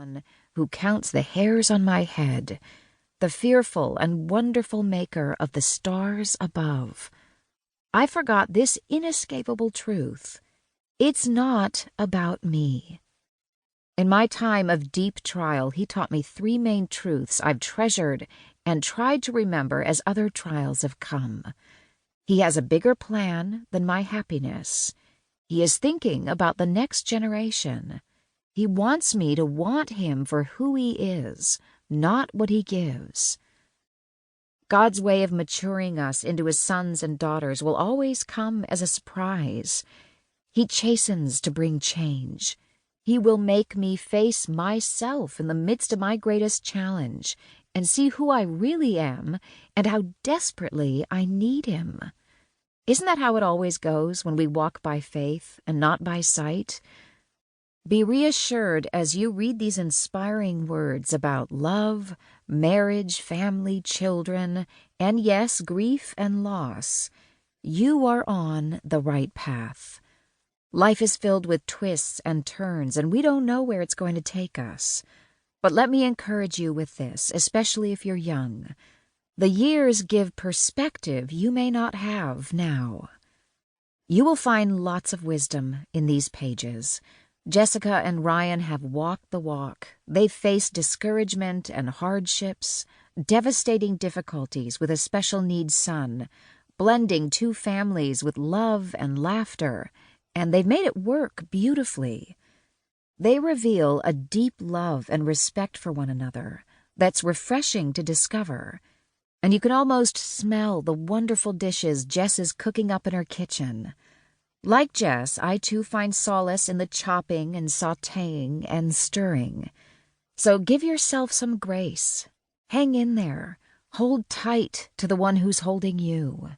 One who counts the hairs on my head, the fearful and wonderful maker of the stars above. I forgot this inescapable truth. It's not about me. In my time of deep trial, he taught me 3 main truths I've treasured and tried to remember as other trials have come. He has a bigger plan than my happiness. He is thinking about the next generation. He wants me to want him for who he is, not what he gives. God's way of maturing us into his sons and daughters will always come as a surprise. He chastens to bring change. He will make me face myself in the midst of my greatest challenge and see who I really am and how desperately I need him. Isn't that how it always goes when we walk by faith and not by sight? Be reassured as you read these inspiring words about love, marriage, family, children, and yes, grief and loss. You are on the right path. Life is filled with twists and turns, and we don't know where it's going to take us. But let me encourage you with this, especially if you're young. The years give perspective you may not have now. You will find lots of wisdom in these pages. Jessica and Ryan have walked the walk. They've faced discouragement and hardships, devastating difficulties with a special needs son, blending 2 families with love and laughter, and they've made it work beautifully. They reveal a deep love and respect for one another that's refreshing to discover, and you can almost smell the wonderful dishes Jess is cooking up in her kitchen. Like Jess, I too find solace in the chopping and sautéing and stirring. So give yourself some grace. Hang in there. Hold tight to the one who's holding you.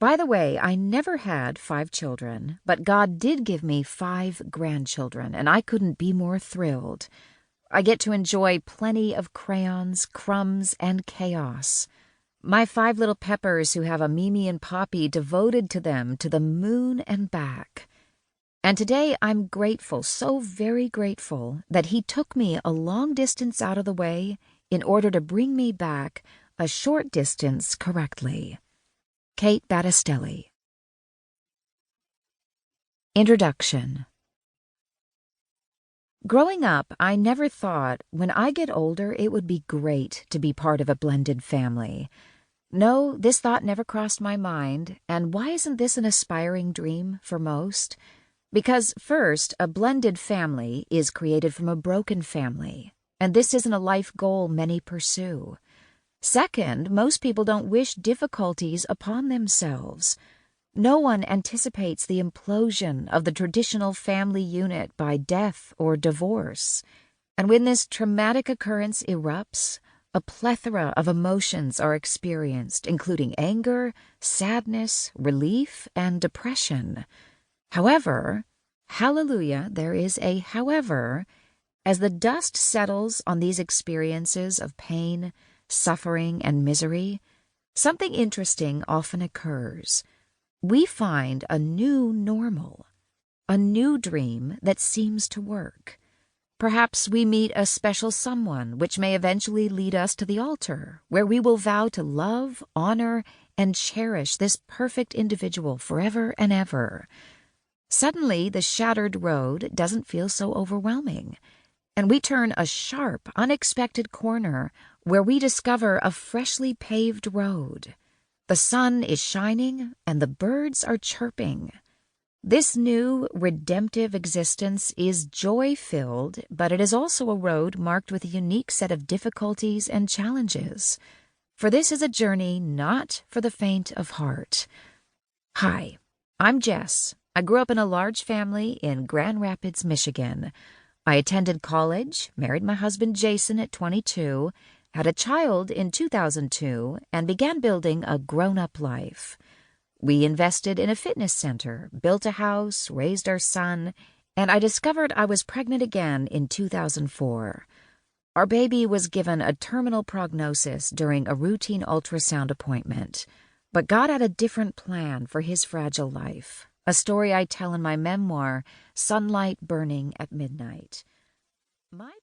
By the way, I never had 5 children, but God did give me 5 grandchildren, and I couldn't be more thrilled. I get to enjoy plenty of crayons, crumbs, and chaos. My 5 little peppers who have a Mimi and Poppy devoted to them to the moon and back. And today I'm grateful, so very grateful, that he took me a long distance out of the way in order to bring me back a short distance correctly. Kate Battistelli. Introduction. Growing up, I never thought, when I get older, it would be great to be part of a blended family. No, this thought never crossed my mind, and why isn't this an aspiring dream for most? Because, first, a blended family is created from a broken family, and this isn't a life goal many pursue. Second, most people don't wish difficulties upon themselves. No one anticipates the implosion of the traditional family unit by death or divorce. And when this traumatic occurrence erupts, a plethora of emotions are experienced, including anger, sadness, relief, and depression. However, hallelujah, there is a however, as the dust settles on these experiences of pain, suffering, and misery, something interesting often occurs. We find a new normal, a new dream that seems to work. Perhaps we meet a special someone which may eventually lead us to the altar, where we will vow to love, honor, and cherish this perfect individual forever and ever. Suddenly, the shattered road doesn't feel so overwhelming, and we turn a sharp, unexpected corner where we discover a freshly paved road. The sun is shining and the birds are chirping. This new, redemptive existence is joy-filled, but it is also a road marked with a unique set of difficulties and challenges. For this is a journey not for the faint of heart. Hi, I'm Jess. I grew up in a large family in Grand Rapids, Michigan. I attended college, married my husband Jason at 22, had a child in 2002, and began building a grown-up life. We invested in a fitness center, built a house, raised our son, and I discovered I was pregnant again in 2004. Our baby was given a terminal prognosis during a routine ultrasound appointment, but God had a different plan for his fragile life, a story I tell in my memoir, Sunlight Burning at Midnight. My